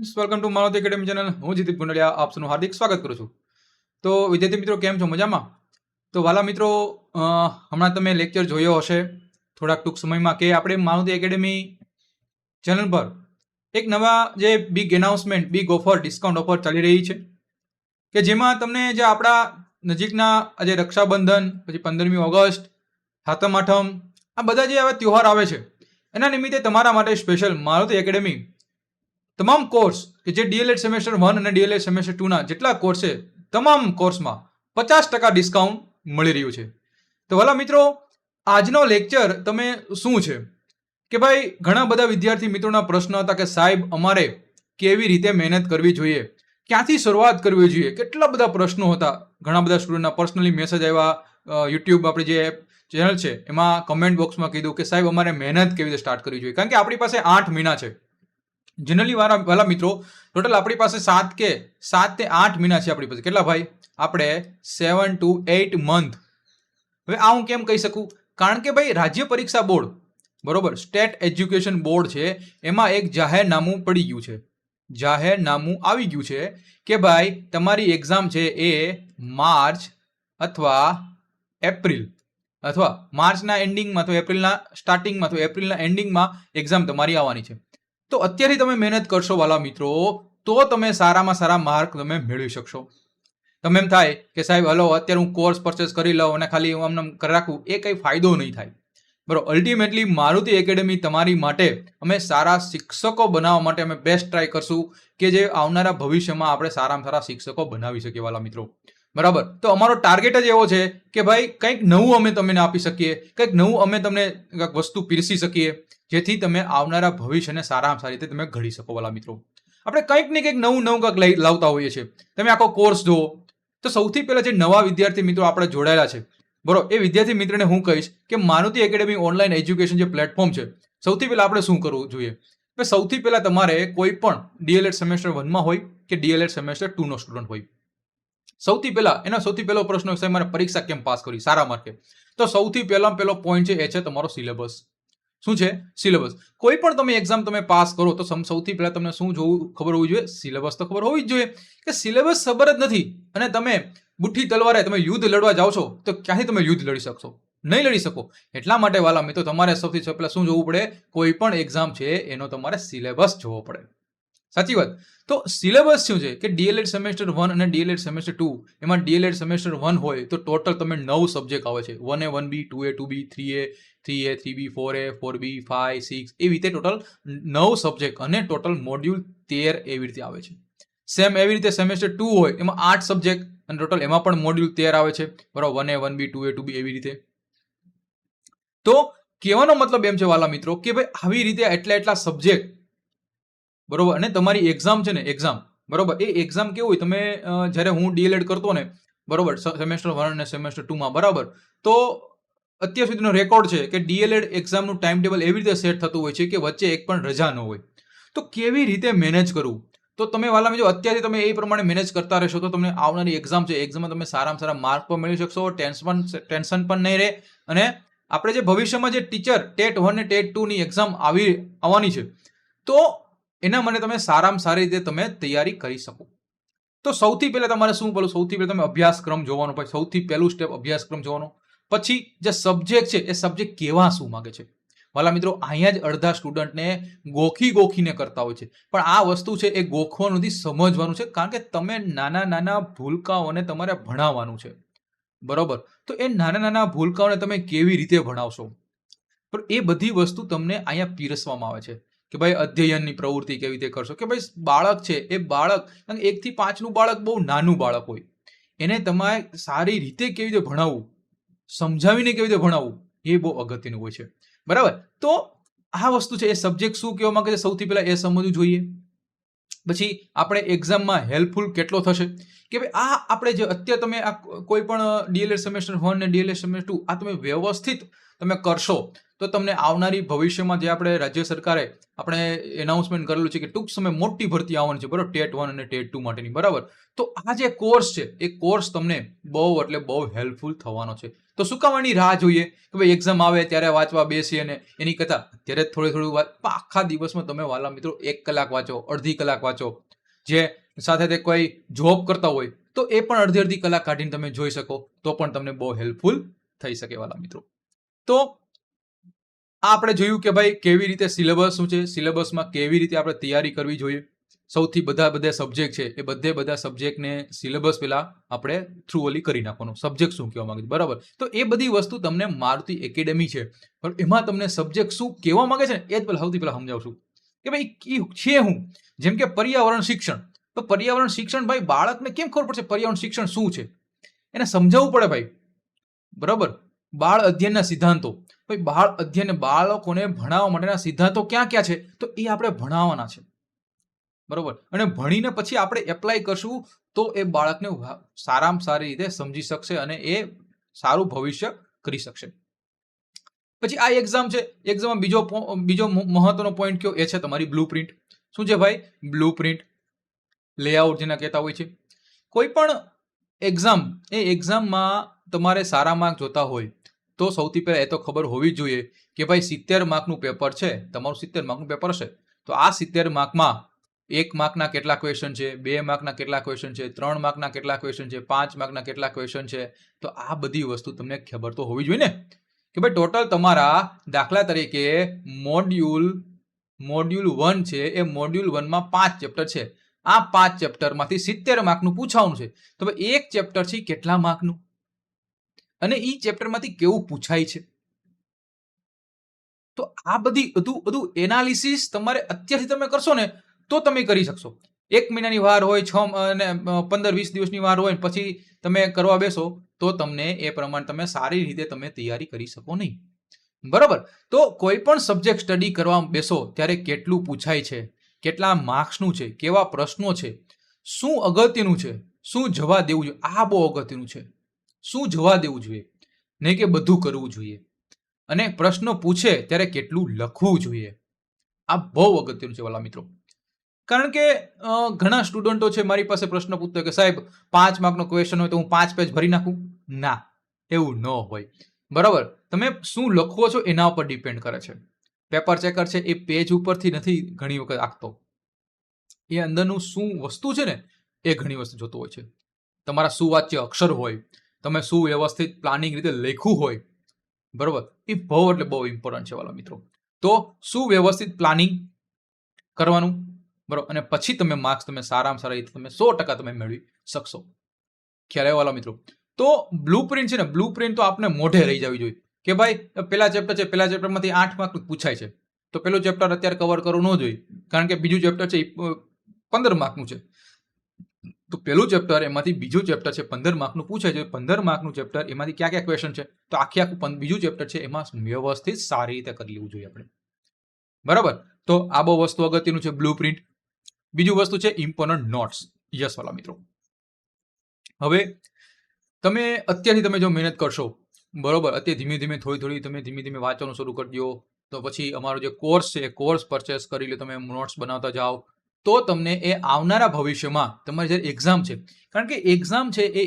Welcome to Maruti academy channel. હું જીતિત ગુંડલિયા આપનું હાર્દિક સ્વાગત કરું છું. તો વિદ્યાર્થી મિત્રો કેમ છો? મજામાં? તો વાલા મિત્રો, હમણાં તમે લેક્ચર જોયો હશે થોડાક ટૂંક સમયમાં કે આપણે મારુતિ એકેડમી ચેનલ પર એક નવા જે big announcement, big offer, discount offer ચાલી રહી છે કે જેમાં તમને જે આપણા નજીકના આજે રક્ષાબંધન, પછી 15મી ઓગસ્ટ, સાતમ આઠમ, આ બધા જે હવે તહેવાર આવે છે એના નિમિત્તે તમારા માટે સ્પેશિયલ મારુતિ એકેડમી તમામ કોર્સ કે જે ડીએલએડ સેમેસ્ટર 1 અને ડીએલએડ સેમેસ્ટર 2 ના જેટલા કોર્સ છે તમામ કોર્સમાં 50% ડિસ્કાઉન્ટ મળી રહ્યું છે. તો વાલા મિત્રો, આજનો લેક્ચર તમે શું છે કે ભાઈ ઘણા બધા વિદ્યાર્થી મિત્રોના પ્રશ્ન હતા કે સાહેબ અમારે કેવી રીતે મહેનત કરવી જોઈએ, ક્યાંથી શરૂઆત કરવી જોઈએ, કેટલા બધા પ્રશ્નો હતા. ઘણા બધા સ્ટુડન્ટના પર્સનલી મેસેજ આવ્યા, યુટ્યુબ આપણી જે ચેનલ છે એમાં કમેન્ટ બોક્સમાં કીધું કે સાહેબ અમારે મહેનત કેવી રીતે સ્ટાર્ટ કરવી જોઈએ, કારણ કે આપણી પાસે 8 મહિના છે. જનરલી વાલા મિત્રો, ટોટલ આપણી પાસે 7 કે 8 મહિના છે આપણી પાસે. કેટલા ભાઈ? આપણે 7 to 8 મંથ. હવે આ હું કેમ કહી શકું? કારણ કે ભાઈ રાજ્ય પરીક્ષા બોર્ડ, બરોબર, સ્ટેટ એજ્યુકેશન બોર્ડ છે, એમાં એક જાહેરનામું પડી ગયું છે, જાહેરનામું આવી ગયું છે કે ભાઈ તમારી એક્ઝામ છે એ માર્ચ અથવા એપ્રિલ અથવા માર્ચના એન્ડિંગમાં તો એપ્રિલના સ્ટાર્ટિંગમાં તો એપ્રિલના એન્ડિંગમાં એક્ઝામ તમારી આવવાની છે. તો અત્યારથી તમે મહેનત કરશો વાલા મિત્રો, તો તમે સારામાં સારા માર્ક તમે મેળવી શકશો. તમે એમ થાય કે સાહેબ હલો અત્યારે હું કોર્સ પરચેસ કરી લઉં અને ખાલી હું આમ કરી રાખું, એ કંઈ ફાયદો નહીં થાય. બરોબર, અલ્ટિમેટલી મારુતિ એકેડમી તમારી માટે અમે સારા શિક્ષકો બનાવવા માટે અમે બેસ્ટ ટ્રાય કરશું કે જે આવનારા ભવિષ્યમાં આપણે સારામાં સારા શિક્ષકો બનાવી શકીએ વાલા મિત્રો. બરાબર, તો અમારો ટાર્ગેટ જ એવો છે કે ભાઈ કંઈક નવું અમે તમને આપી શકીએ, કંઈક નવું અમે તમને વસ્તુ પીરસી શકીએ જેથી તમે આવનારા ભવિષ્યને સારામાં સારી રીતે તમે ઘડી શકો વાલા મિત્રો. આપણે કંઈક ને કંઈક નવું કંઈક લાવતા હોઈએ છીએ. તમે આખો કોર્સ જુઓ તો સૌથી પહેલા જે નવા વિદ્યાર્થી મિત્રો આપણે જોડાયેલા છે, બરોબર, એ વિદ્યાર્થી મિત્રને હું કહીશ કે મારુતિ એકેડમી ઓનલાઈન એજ્યુકેશન જે પ્લેટફોર્મ છે, સૌથી પહેલા આપણે શું કરવું જોઈએ? સૌથી પહેલા તમારે કોઈ પણ ડીએલએડ સેમેસ્ટર 1માં હોય કે ડીએલએડ સેમેસ્ટર 2 નો સ્ટુડન્ટ હોય, સૌથી પહેલો પ્રશ્ન છે મારે પરીક્ષા કેમ પાસ કરવી સારા માર્કે. તો સૌથી પહેલો પોઈન્ટ છે એ છે તમારો સિલેબસ. શું છે? સિલેબસ. કોઈ પણ તમે એક્ઝામ તમે પાસ કરો તો સૌથી પહેલા તમને શું જોવું ખબર હોવી જોઈએ? સિલેબસ તો ખબર હોવી જ જોઈએ. કે સિલેબસ ખબર જ નથી અને તમે બુઠ્ઠી તલવારે તમે યુદ્ધ લડવા જાઓ છો તો ક્યાંથી તમે યુદ્ધ લડી શકશો? નહીં લડી શકો. એટલા માટે વાલા મિત્રો તમારે સૌથી પહેલા શું જોવું પડે? કોઈ પણ એક્ઝામ છે એનો તમારે સિલેબસ જોવો પડે. સાચી વાત. તો સિલેબસ શું છે કે ડીએલએડ સેમેસ્ટર 1 અને ડીએલએડ સેમેસ્ટર 2, એમાં ડીએલએડ સેમેસ્ટર 1 હોય તો ટોટલ તમે 9 સબ્જેક્ટ આવે છે. 1A 1B 2A 2B 3A 3B 4A 4B 5 6 એવી રીતે ટોટલ 9 સબ્જેક્ટ અને ટોટલ મોડ્યુલ 13 એવી રીતે આવે છે. સેમ એવી રીતે સેમેસ્ટર 2 હોય એમાં 8 સબ્જેક્ટ અને ટોટલ એમાં પણ મોડ્યુલ 13 આવે છે, બરાબર. 1A 1B 2A 2B એવી રીતે. તો કહેવાનો મતલબ એમ છે વાલા મિત્રો કે ભાઈ આવી રીતે એટલા સબ્જેક્ટ, બરોબર, અને તમારી એક્ઝામ છે ને એક્ઝામ, બરોબર, એ એક્ઝામ કેવું હોય, તમે જ્યારે હું ડીએલએડ કરતો ને, બરોબર, સેમેસ્ટર 1 અને સેમેસ્ટર 2માં, બરાબર, તો અત્યાર સુધીનો રેકોર્ડ છે કે ડીએલએડ એક્ઝામનું ટાઈમ ટેબલ એવી રીતે સેટ થતું હોય છે કે વચ્ચે એક પણ રજા ન હોય. તો કેવી રીતે મેનેજ કરવું? તો તમે વાલા મિત્રો અત્યારથી તમે એ પ્રમાણે મેનેજ કરતા રહેશો તો તમને આવનારી એક્ઝામ છે, એક્ઝામમાં તમે સારામાં સારા માર્ક પણ મેળવી શકશો, ટેન્શન પણ નહીં રહે. અને આપણે જે ભવિષ્યમાં જે ટીચર ટેટ 1 અને ટેટ 2 ની એક્ઝામ આવવાની છે તો એના માટે તમે સારામાં સારી રીતે તમે તૈયારી કરી શકો. તો સૌથી પહેલા તમારે શું બોલું? સૌથી પહેલા તમે અભ્યાસક્રમ જોવાનો. પછી સૌથી પહેલું સ્ટેપ અભ્યાસક્રમ જોવાનો. પછી જે સબ્જેક્ટ છે એ સબ્જેક્ટ કેવા શું માંગે છે. વાલા મિત્રો અહીંયા જ અડધા સ્ટુડન્ટને ગોખીને કરતા હોય છે, પણ આ વસ્તુ છે એ ગોખવાનું નથી, સમજવાનું છે. કારણ કે તમે નાના ભૂલકાઓને તમારે ભણાવવાનું છે, બરોબર. તો એ નાના ભૂલકાઓને તમે કેવી રીતે ભણાવશો, પણ એ બધી વસ્તુ તમને અહીંયા પીરસવામાં આવે છે કે ભાઈ અધ્યયનની પ્રવૃત્તિ કેવી રીતે કરશો. કે ભાઈ બાળક છે એ બાળક 1 થી 5 નું બાળક બહુ નાનું બાળક હોય, એને તમારે સારી રીતે કેવી રીતે ભણાવવું, સમજાવીને કેવી રીતે ભણાવવું, એ બહુ અગત્યનું હોય છે, બરાબર. તો આ વસ્તુ છે, એ સબ્જેક્ટ શું કહેવા માંગે છે સૌથી પહેલા એ સમજવું જોઈએ. પછી આપણે એક્ઝામમાં હેલ્પફુલ કેટલો થશે કે ભાઈ આ આપણે જે અત્યારે તમે આ કોઈ પણ ડીએલએડ સેમેસ્ટર 1 અને ડીએલએડ સેમેસ્ટર 2 આ તમે વ્યવસ્થિત તમે કરશો તો તમને આવનારી ભવિષ્યમાં જે આપણે રાજ્ય સરકારે આપણે એનાઉન્સમેન્ટ કરેલું છે કે ટૂંક સમય મોટી ભરતી આવવાની છે બરાબર, ટેટ 1 અને ટેટ 2 માટેની બરાબર. તો આ જે કોર્સ છે એ કોર્સ તમને બહુ એટલે બહુ હેલ્પફુલ થવાનો છે. તો શું કામ એની રાહ જોઈએ કે ભાઈ એક્ઝામ આવે ત્યારે વાંચવા બેસીએ ને એની કરતાં ત્યારે થોડું આખા દિવસમાં તમે વાલા મિત્રો 1 કલાક વાંચો, અડધી કલાક વાંચો. જે સાથે તે કોઈ જોબ કરતા હોય તો એ પણ અડધી કલાક કાઢીને તમે જોઈ શકો તો પણ તમને બહુ હેલ્પફુલ થઈ શકે વાલા મિત્રો. તો આ આપણે જોયું કે ભાઈ કેવી રીતે સિલેબસ શું છે, સિલેબસમાં કેવી રીતે આપણે તૈયારી કરવી જોઈએ. સૌથી બધા સબ્જેક્ટ છે એ બધા સબ્જેક્ટને સિલેબસ પહેલા આપણે થ્રુ ઓલી કરી નાખવાનો. સબ્જેક્ટ શું કહેવા માંગે છે બરાબર, તો એ બધી વસ્તુ તમને મારુતિ એકેડેમી છે પણ એમાં તમને સબ્જેક્ટ શું કહેવા માંગે છે ને એ જ સૌથી પહેલા સમજાવું છું કે ભાઈ છે હું. જેમ કે પર્યાવરણ શિક્ષણ, તો પર્યાવરણ શિક્ષણ ભાઈ બાળકને કેમ ખબર પડશે પર્યાવરણ શિક્ષણ શું છે, એને સમજાવવું પડે ભાઈ બરાબર. બાળ અધ્યયનના સિદ્ધાંતો, ભાઈ બાળ અધ્યયન બાળકોને ભણાવવા માટેના સિદ્ધાંતો ક્યાં ક્યાં છે તો એ આપણે ભણાવવાના છે બરોબર. અને ભણીને પછી આપણે એપ્લાય કરશું તો એ બાળકને સારામાં સારી રીતે સમજી શકશે અને એ સારું ભવિષ્ય કરી શકશે. પછી આ એક્ઝામ છે, એક્ઝામમાં બીજો મહત્વનો પોઈન્ટ કયો એ છે તમારી બ્લુ પ્રિન્ટ. શું છે ભાઈ? બ્લુ પ્રિન્ટ, લેઆઉટ જેના કહેતા હોય છે. કોઈ પણ એક્ઝામ, એ એક્ઝામમાં તમારે સારા માર્ક જોતા હોય તો સૌથી પહેલા એ તો ખબર હોવી જ જોઈએ કે ભાઈ 70 માર્કનું પેપર છે, તમારું 70 માર્કનું પેપર હશે તો આ 70 માર્કમાં 1 માર્કના કેટલા ક્વેશ્ચન છે, 2 માર્કના કેટલા ક્વેશ્ચન છે, 3 માર્કના કેટલા ક્વેશ્ચન છે, 5 માર્કના કેટલા ક્વેશ્ચન છે. તો આ બધી વસ્તુ તમને ખબર તો હોવી જોઈએ ને કે ભાઈ ટોટલ તમારા દાખલા તરીકે મોડ્યુલ 1 છે એ મોડ્યુલ 1માં 5 ચેપ્ટર છે. આ 5 ચેપ્ટરમાંથી 70 માર્કનું પૂછવાનું છે તો ભાઈ એક ચેપ્ટર છે કેટલા માર્કનું અને ઈ ચેપ્ટરમાંથી કેવું પૂછાય છે. તો આ બધું એનાલિસિસ તમારે અત્યારથી તમે કરશો ને તો તમે કરી શકશો. 1 મહિનાની વાર હોય, 6 અને 15-20 દિવસની વાર હોય પછી તમે કરવા બેસો તો તમને એ પ્રમાણે તમે સારી રીતે તમે તૈયારી કરી શકો નહીં બરાબર. તો કોઈ પણ સબ્જેક્ટ સ્ટડી કરવા બેસો ત્યારે કેટલું પૂછાય છે, કેટલા માર્ક્સનું છે, કેવા પ્રશ્નો છે, શું અગત્યનું છે, શું જવા દેવું જોઈએ, આ બહુ અગત્યનું છે. શું જવા દેવું જોઈએ નહીં કે બધું કરવું જોઈએ. અને પ્રશ્નો પૂછે ત્યારે કેટલું લખવું જોઈએ, આ બહુ અગત્યનું છે વાલા મિત્રો. કારણ કે ઘણા સ્ટુડન્ટો છે મારી પાસે પ્રશ્ન પૂછતો કે સાહેબ 5 માર્કનો ક્વેશ્ચન હોય તો હું 5 પેજ ભરી નાખું. ના, એવું ન હોય બરાબર. તમે શું લખવો છો એના ઉપર ડિપેન્ડ કરે છે. પેપર ચેકર છે એ પેજ ઉપરથી નથી ઘણી વખત આંકતો, એ અંદરનું શું વસ્તુ છે ને એ ઘણી વસ્તુ જોતો હોય છે. તમારા સુવાચ્ય અક્ષર હોય, તમે સુવ્યવસ્થિત પ્લાનિંગ રીતે લખ્યું હોય બરોબર, એ બહુ એટલે બહુ ઇમ્પોર્ટન્ટ છે વાલા મિત્રો. તો સુવ્યવસ્થિત પ્લાનિંગ કરવાનું બરોબર અને પછી તમે માર્ક્સ તમે સારામાં સારા રીતે તમે 100% તમે મેળવી શકશો. ખ્યાલ આવ્યો વાલા મિત્રો. તો બ્લુ પ્રિન્ટ છે ને, બ્લુ પ્રિન્ટ તો આપણે મોઢે રહી જવી જોઈએ કે ભાઈ પેલા ચેપ્ટર છે, પેલા ચેપ્ટરમાંથી 8 માર્કનું પૂછાય છે તો પેલું ચેપ્ટર અત્યારે કવર કરવું ન જોઈએ કારણ કે બીજું ચેપ્ટર છે 15 માર્કનું છે તો પેલું ચેપ્ટર એમાંથી બીજું ચેપ્ટર છે 15 માર્કનું પૂછાય છે. 15 માર્કનું ચેપ્ટર એમાંથી ક્યાં ક્યાં ક્વેશ્ચન છે તો આખું બીજું ચેપ્ટર છે એમાં વ્યવસ્થિત સારી રીતે કરી લેવું જોઈએ આપણે બરાબર. તો આ બહુ વસ્તુ અગત્યનું છે બ્લુ પ્રિન્ટ. બીજું વસ્તુ છે ઇમ્પોર્ટન્ટ નોટ્સ. યસ વાલા મિત્રો, હવે તમે અત્યારથી તમે જો મહેનત કરશો બરોબર, અત્યારે ધીમે ધીમે થોડી તમે ધીમે ધીમે વાંચવાનું શરૂ કરી દો તો પછી અમારો જે કોર્સ છે એ કોર્સ પરચેસ કરી લો, તમે નોટ્સ બનાવતા જાઓ તો તમને એ આવનારા ભવિષ્યમાં તમારી જે એક્ઝામ છે, કારણ કે એક્ઝામ છે એ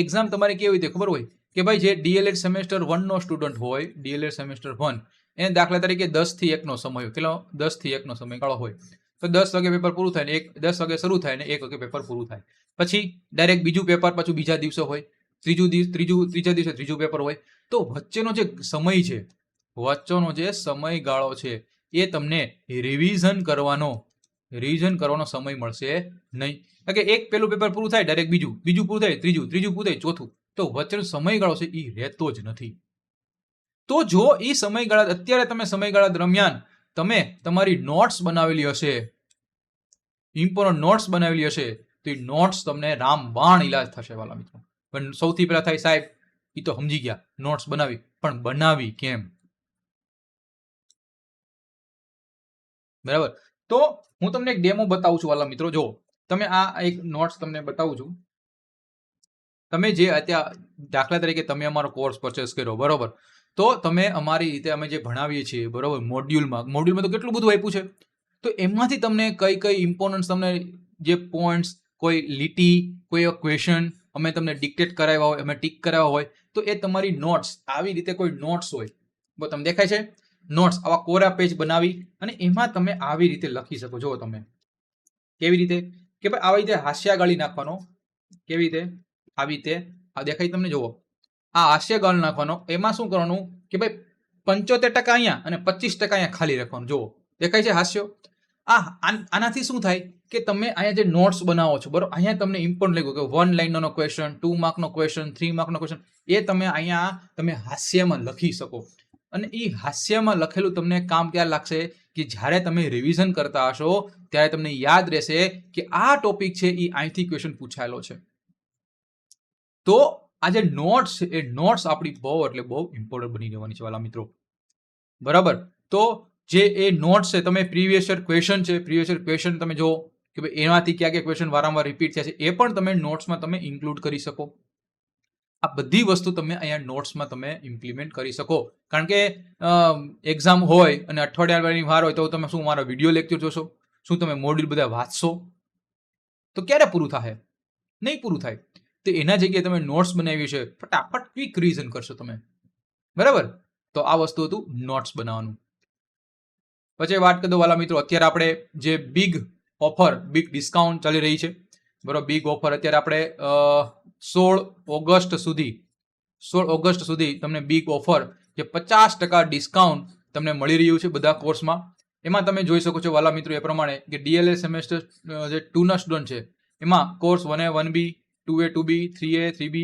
એક્ઝામ તમારે કેવી રીતે ખબર હોય કે ભાઈ જે ડીએલએડ સેમેસ્ટર 1 નો સ્ટુડન્ટ હોય, ડીએલએડ સેમેસ્ટર 1 એને દાખલા તરીકે 10 થી 1 નો સમય હોય, કેટલો 10 થી 1 નો સમયગાળો હોય તો 10 વાગે પેપર પૂરું થાય ને 10 વાગે શરૂ થાય ને 1 વાગે પેપર પૂરું થાય. પછી ડાયરેક્ટ બીજું પેપર પાછું બીજા દિવસે હોય, ત્રીજા દિવસે ત્રીજું પેપર હોય. તો વચ્ચેનો જે સમય છે, વચ્ચેનો જે સમયગાળો છે એ તમને રિવિઝન કરવાનો સમય મળશે નહીં. કારણ કે એક પેલું પેપર પૂરું થાય ડાયરેક્ટ બીજું પૂરું થાય ત્રીજું પૂરું થાય ચોથું, તો વચ્ચેનો સમયગાળો છે એ રહેતો જ નથી. તો જો એ સમયગાળા અત્યારે તમે સમયગાળા દરમિયાન તમે તમારી નોટ્સ બનાવેલી હશે, ઇમ્પોર્ટન્ટ નોટ્સ બનાવેલી હશે તો એ નોટ્સ તમને રામબાણ ઇલાજ થશે વાલા મિત્રો. પણ સૌથી પહેલા થાય સાહેબ એ તો સમજી ગયા નોટ્સ બનાવી, પણ બનાવી કેમ બરાબર. તો હું તમને એક ડેમો બતાવું છું વાલા મિત્રો. જો તમે આ એક નોટ્સ તમને બતાવું છું, તમે જે અત્યારે દાખલા તરીકે તમે અમારો કોર્સ પરચેસ કર્યો, બરોબર, તો તમે અમારી રીતે અમે જે ભણાવીએ છીએ, બરોબર, મોડ્યુલમાં તો કેટલું બધું આપ્યું છે, તો એમાંથી તમને કઈ ઇમ્પોર્ટન્સ, તમને જે પોઈન્ટ્સ, કોઈ લીટી, કોઈ ક્વેશ્ચન અમે તમને ડિક્ટેટ કરાવ્યા હોય, અમે ટીક કરાવ્યા હોય, તો એ તમારી નોટ્સ, આવી રીતે કોઈ નોટ્સ હોય, તમને દેખાય છે નોટ્સ, આવા કોરા પેજ બનાવી અને એમાં તમે આવી રીતે લખી શકો. જો તમે કેવી રીતે, કે ભાઈ આવી રીતે હાસ્યાગાળી નાખવાનો, કેવી રીતે, આવી રીતે આ દેખાય તમને, જુઓ આ હાસ્યગાળ નાખવાનો. એમાં શું કરવાનું કે ભાઈ 75% અહીંયા અને 25% અહીંયા ખાલી રાખવાનું. જુઓ દેખાય છે હાસ્યો. આનાથી શું થાય કે તમે અહીંયા જે નોટ્સ બનાવો છો, બરોબર, અહીંયા તમને ઇમ્પોર્ટન્ટ લાગ્યું કે 1 લાઇનનો ક્વેશ્ચન, 2 માર્કનો ક્વેશ્ચન, 3 માર્કનો ક્વેશ્ચન, એ તમે અહીંયા તમે હાસ્યમાં લખી શકો. અને એ હાસ્યમાં લખેલું તમને કામ ક્યારે લાગશે કે જ્યારે તમે રિવિઝન કરતા હશો ત્યારે તમને યાદ રહેશે કે આ ટોપિક છે એ અહીંથી ક્વેશ્ચન પૂછાયેલો છે. તો આ જે નોટ્સ છે એ નોટ્સ આપણી બહુ એટલે બહુ ઇમ્પોર્ટન્ટ બની જવાની છે વાલા મિત્રો, બરાબર. તો જે એ નોટ્સ છે, તમે પ્રીવિયસ યર ક્વેશ્ચન તમે જો કે ભાઈ એમાંથી ક્યાં ક્વેશ્ચન વારંવાર રિપીટ થયા છે, એ પણ તમે નોટ્સમાં તમે ઇન્ક્લુડ કરી શકો. આ બધી વસ્તુ તમે અહીંયા નોટ્સમાં તમે ઇમ્પ્લિમેન્ટ કરી શકો. કારણ કે એક્ઝામ હોય અને અઠવાડિયાની વાર હોય તો તમે શું મારા વિડીયો લેક્ચર જોશો, શું તમે મોડ્યુલ બધા વાંચશો, તો ક્યારે પૂરું થાય? નહીં પૂરું થાય. તો એના જગ્યાએ તમે નોટ્સ બનાવી છે, ફટાફટ ક્વિક રિવિઝન કરશો તમે, બરાબર. તો આ વસ્તુ હતું નોટ્સ બનાવવાનું. પછી વાત કરી દો વાલા મિત્રો, અત્યારે આપણે જે બિગ ડિસ્કાઉન્ટ ચાલી રહી છે, બરોબર. બિગ ઓફર અત્યારે આપણે 16 ઓગસ્ટ સુધી તમને બિગ ઓફર જે 50% ડિસ્કાઉન્ટ તમને મળી રહ્યું છે બધા કોર્સમાં. એમાં તમે જોઈ શકો છો વાલા મિત્રો એ પ્રમાણે કે ડીએલએસ સેમેસ્ટર જે 2ના સ્ટુડન્ટ છે, એમાં course 1A 1B, 2A 2B, 3A 3B,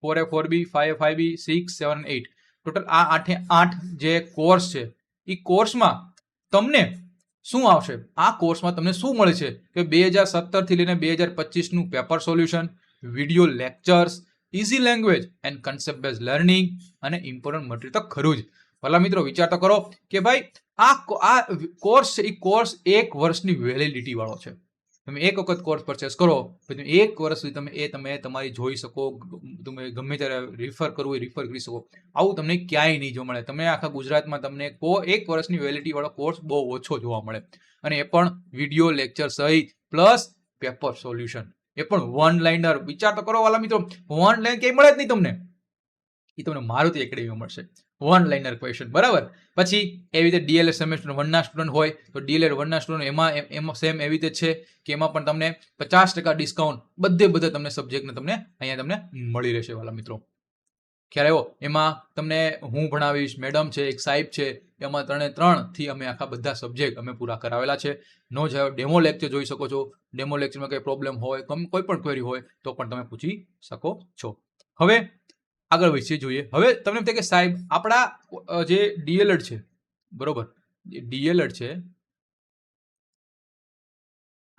4A 4B, 5A 5B, 6, 7, 8 total આ 8 જે કોર્સ છે, એ કોર્સમાં તમને શું આવશે? આ કોર્સમાં તમને શું મળે છે કે 2017 થી લઈને 2025નું paper solution, video lectures, easy language and concept base learning અને ઇમ્પોર્ટન્ટ મટીરિયલ. તો ખરું જ ભલા મિત્રો, વિચાર તો કરો કે ભાઈ આ કોર્સ છે, એ કોર્સ 1 વર્ષની વેલિડિટી વાળો છે. તમે એક વખત કોર્સ પરચેસ કરો પછી 1 વર્ષ સુધી તમે તમારી જોઈ શકો, તમે ગમે ત્યારે રિફર કરવું એ રિફર કરી શકો. આવું તમને ક્યાંય નહીં જોવા મળે. તમને આખા ગુજરાતમાં તમને 1 વર્ષની વેલિડિટી વાળો કોર્સ બહુ ઓછો જોવા મળે, અને એ પણ વિડીયો લેક્ચર સહિત પ્લસ પેપર સોલ્યુશન, એ પણ 1 લાઇનર. વિચાર તો કરો વાલા મિત્રો, 1 લાઇન ક્યાંય મળે જ નહીં તમને, એ તમને મારુતિ એકેડમી મળશે 1 લાઇનર ક્વેશ્ચન, બરાબર. પછી એવી રીતે ડીએલએડ સેમેસ્ટર 1ના સ્ટુડન્ટ હોય તો ડીએલએડ 1ના સ્ટુડન્ટ એમાં સેમ એવી રીતે છે કે એમાં પણ તમને 50% ડિસ્કાઉન્ટ બધા તમને સબ્જેક્ટને તમને અહીંયા તમને મળી રહેશે વાલા મિત્રો. ખ્યાલ આવ્યો? એમાં તમને હું ભણાવીશ, મેડમ છે, એક સાહેબ છે, એમાં 3 અમે આખા બધા સબ્જેક્ટ અમે પૂરા કરાવેલા છે. નો જાય ડેમો લેક્ચર જોઈ શકો છો. ડેમો લેક્ચરમાં કંઈ પ્રોબ્લેમ હોય, કોઈ પણ ક્વેરી હોય તો પણ તમે પૂછી શકો છો. હવે આગળ વિશે જોઈએ. હવે તમને એમ થાય કે સાહેબ આપણા જે ડીએલએડ છે, બરોબર, ડીએલએડ છે,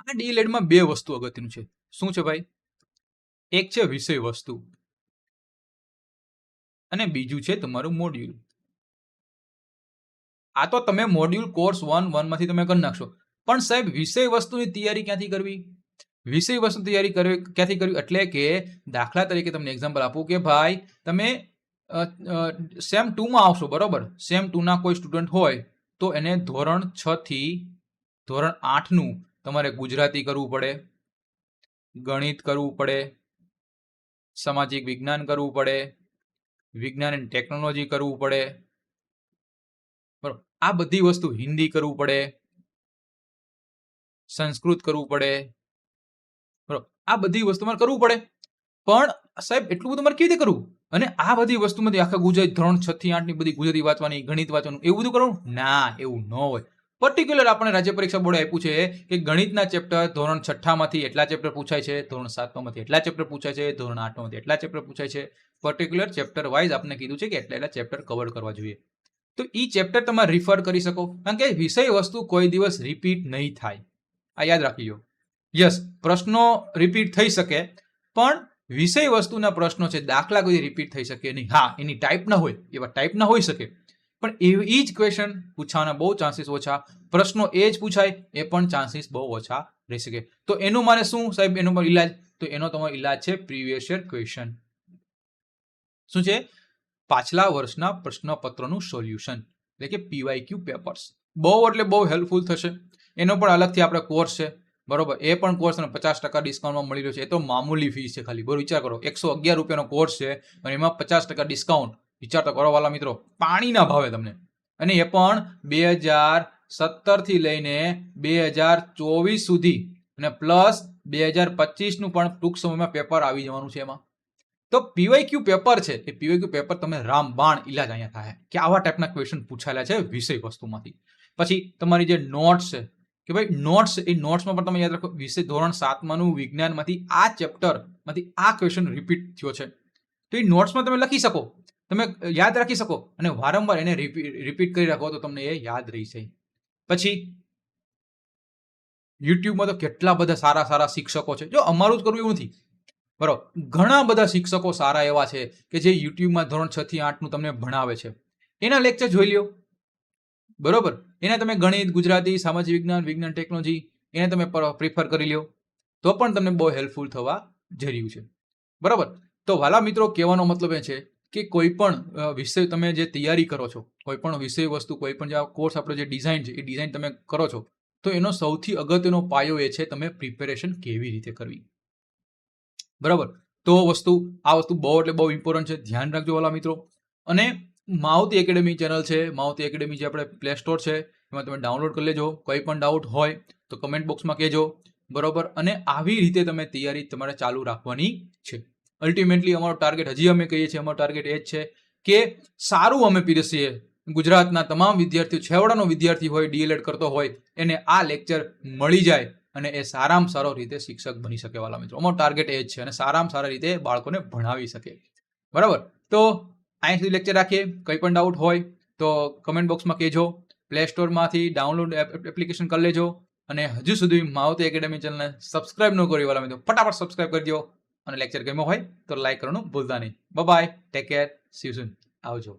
આ ડીએલએડમાં 2 વસ્તુ અગત્યનું છે. શું છે ભાઈ? એક છે વિષય વસ્તુ અને બીજું છે તમારું મોડ્યુલ. આ તો તમે મોડ્યુલ કોર્સ 1 માંથી તમે કરી નાખશો, પણ સાહેબ વિષય વસ્તુની તૈયારી ક્યાંથી કરવી? વિષય વસ્તુ તૈયારી ક્યાંથી કરવી એટલે કે દાખલા તરીકે તમને એક્ઝામ્પલ આપું કે ભાઈ તમે સેમ 2માં આવશો, બરોબર. સેમ 2ના કોઈ સ્ટુડન્ટ હોય તો એને ધોરણ 6 થી ધોરણ 8નું તમારે ગુજરાતી કરવું પડે, ગણિત કરવું પડે, સામાજિક વિજ્ઞાન કરવું પડે, વિજ્ઞાન એન્ડ ટેકનોલોજી કરવું પડે, બરોબર. આ બધી વસ્તુ, હિન્દી કરવું પડે, સંસ્કૃત કરવું પડે, બરોબર. આ બધી વસ્તુ મારે કરવું પડે. પણ સાહેબ એટલું બધું મારે કેવી રીતે કરવું? અને આ બધી વસ્તુમાંથી આખા ગુજરાત ધોરણ 6 થી 8ની બધી ગુજરાતી વાંચવાની, ગણિત વાંચવાનું, એવું બધું કરવું? ના, એવું ન હોય. પર્ટિક્યુલર આપણે રાજ્ય પરીક્ષા બોર્ડે આપ્યું છે કે ગણિતના ચેપ્ટર ધોરણ 6માંથી એટલા ચેપ્ટર પૂછાય છે, ધોરણ 7માંથી એટલા ચેપ્ટર પૂછાય છે, ધોરણ 8માંથી એટલા ચેપ્ટર પૂછાય છે. પર્ટિક્યુલર ચેપ્ટર વાઇઝ આપણે કીધું છે કે એટલા ચેપ્ટર કવર કરવા જોઈએ. તો એ ચેપ્ટર તમે રિફર કરી શકો, કારણ કે વિષય વસ્તુ કોઈ દિવસ રિપીટ નહીં થાય. આ યાદ રાખી લો. યસ, પ્રશ્નો રિપીટ થઈ શકે, પણ વિષય વસ્તુના પ્રશ્નો છે, દાખલા કોઈ રિપીટ થઈ શકે નહીં. હા, એની ટાઈપના હોય, એવા ટાઈપના હોઈ શકે, પણ એ જ ક્વેશ્ચન પૂછવાના બહુ ચાન્સીસ ઓછા, પ્રશ્નો એ જ પૂછાય એ પણ ચાન્સીસ બહુ ઓછા રહી શકે. તો એનું મારે શું સાહેબ એનો ઈલાજ? તો એનો તમારો ઈલાજ છે પ્રીવિયસ યર ક્વેશ્ચન. શું છે? પાછલા વર્ષના પ્રશ્નપત્રોનું સોલ્યુશન, એટલે કે પીવાયક્યુ પેપર્સ. બહુ એટલે બહુ હેલ્પફુલ થશે. એનો પણ અલગથી આપણે કોર્સ છે, બરોબર? એ પણ કોર્સ 50% ડિસ્કાઉન્ટમાં મળી રહ્યો છે. એ તો મામૂલી ફી છે ખાલી, બરોબર? વિચાર કરો, 111 રૂપિયાનો કોર્સ છે અને એમાં 50% ડિસ્કાઉન્ટ. વિચાર તો કરો વાલા મિત્રો, પાણીના ભાવે તમને. અને એ પણ 2017 થી લઈને 2024 સુધી, અને પ્લસ 2025 નું પણ ટૂંક સમયમાં પેપર આવી જવાનું છે એમાં. તો પીવાયક્યુ પેપર છે, એ પીવાયક્યુ પેપર તમે રામબાણ ઈલાજ અહીંયા થાય કે આવા ટાઈપના ક્વેશ્ચન પૂછાયેલા છે વિષય વસ્તુમાંથી. પછી તમારી જે નોટ્સ છે, કે ભાઈ નોટ્સ, એ નોટ્સમાં પણ તમે યાદ રાખો, વિષય ધોરણ 7માનું વિજ્ઞાનમાંથી આ ચેપ્ટરમાંથી આ ક્વેશ્ચન રિપીટ થયો છે, તો એ નોટ્સમાં તમે લખી શકો, તમે યાદ રાખી શકો, અને વારંવાર એને રિપીટ કરી રાખો તો તમને એ યાદ રહી જાય. પછી યુટ્યુબમાં તો કેટલા બધા સારા સારા શિક્ષકો છે. જો અમારું જ કરવું એવું નથી, બરોબર, ઘણા બધા શિક્ષકો સારા એવા છે કે જે યુટ્યુબમાં ધોરણ 6 થી 8નું તમને ભણાવે છે. એના લેક્ચર જોઈ લ્યો, બરોબર? એને તમે ગણિત, ગુજરાતી, સામાજિક વિજ્ઞાન, વિજ્ઞાન ટેકનોલોજી, એને તમે પ્રિફર કરી લ્યો, તો પણ તમને બહુ હેલ્પફુલ થવા જઈ રહ્યું છે, બરોબર? તો વાલા મિત્રો, કહેવાનો મતલબ એ છે કે કોઈ પણ વિષય તમે જે તૈયારી કરો છો, કોઈ પણ વિષય વસ્તુ, કોઈ પણ જે કોર્સ આપણો જે ડિઝાઇન છે, એ ડિઝાઇન તમે કરો છો, તો એનો સૌથી અગત્યનો પાયો એ છે તમે પ્રિપેરેશન કેવી રીતે કરવી, બરાબર? તો આ વસ્તુ બહુ એટલે બહુ ઇમ્પોર્ટન્ટ છે. ધ્યાન રાખજો વાલા મિત્રો. અને માવતી એકેડેમી ચેનલ છે, માવતી એકેડેમી જે આપણે પ્લે સ્ટોર છે, એમાં તમે ડાઉનલોડ કરી લેજો. કોઈ પણ ડાઉટ હોય તો કમેન્ટ બોક્સમાં કહેજો, બરોબર? અને આવી રીતે તમે તૈયારી તમારે ચાલુ રાખવાની છે. અલ્ટિમેટલી અમારો ટાર્ગેટ, હજી અમે કહીએ છીએ, અમારો ટાર્ગેટ એ જ છે કે સારું અમે પીરસીએ. ગુજરાતના તમામ વિદ્યાર્થીઓ, છેવાડાનો વિદ્યાર્થી હોય, ડીએલએડ કરતો હોય, એને આ લેક્ચર મળી જાય અને એ સારામાં સારો રીતે શિક્ષક બની શકે વાલા મિત્રો. અમારો ટાર્ગેટ એ જ છે, અને સારામાં સારા રીતે બાળકોને ભણાવી શકે, બરાબર? તો અહીં સુધી લેક્ચર રાખીએ. કંઈ પણ ડાઉટ હોય તો કમેન્ટ બોક્સમાં કહેજો. પ્લે સ્ટોરમાંથી ડાઉનલોડ એપ્લિકેશન કરી લેજો. અને હજુ સુધી માવતી એકેડેમી ચેનલને સબસ્ક્રાઇબ ન કરી વાલા મિત્રો, ફટાફટ સબસ્ક્રાઇબ કરી દો. અને લેક્ચર ગમ્યો હોય તો લાઈક કરવાનું ભૂલતા નહીં. Bye, take care, see you soon. આવજો.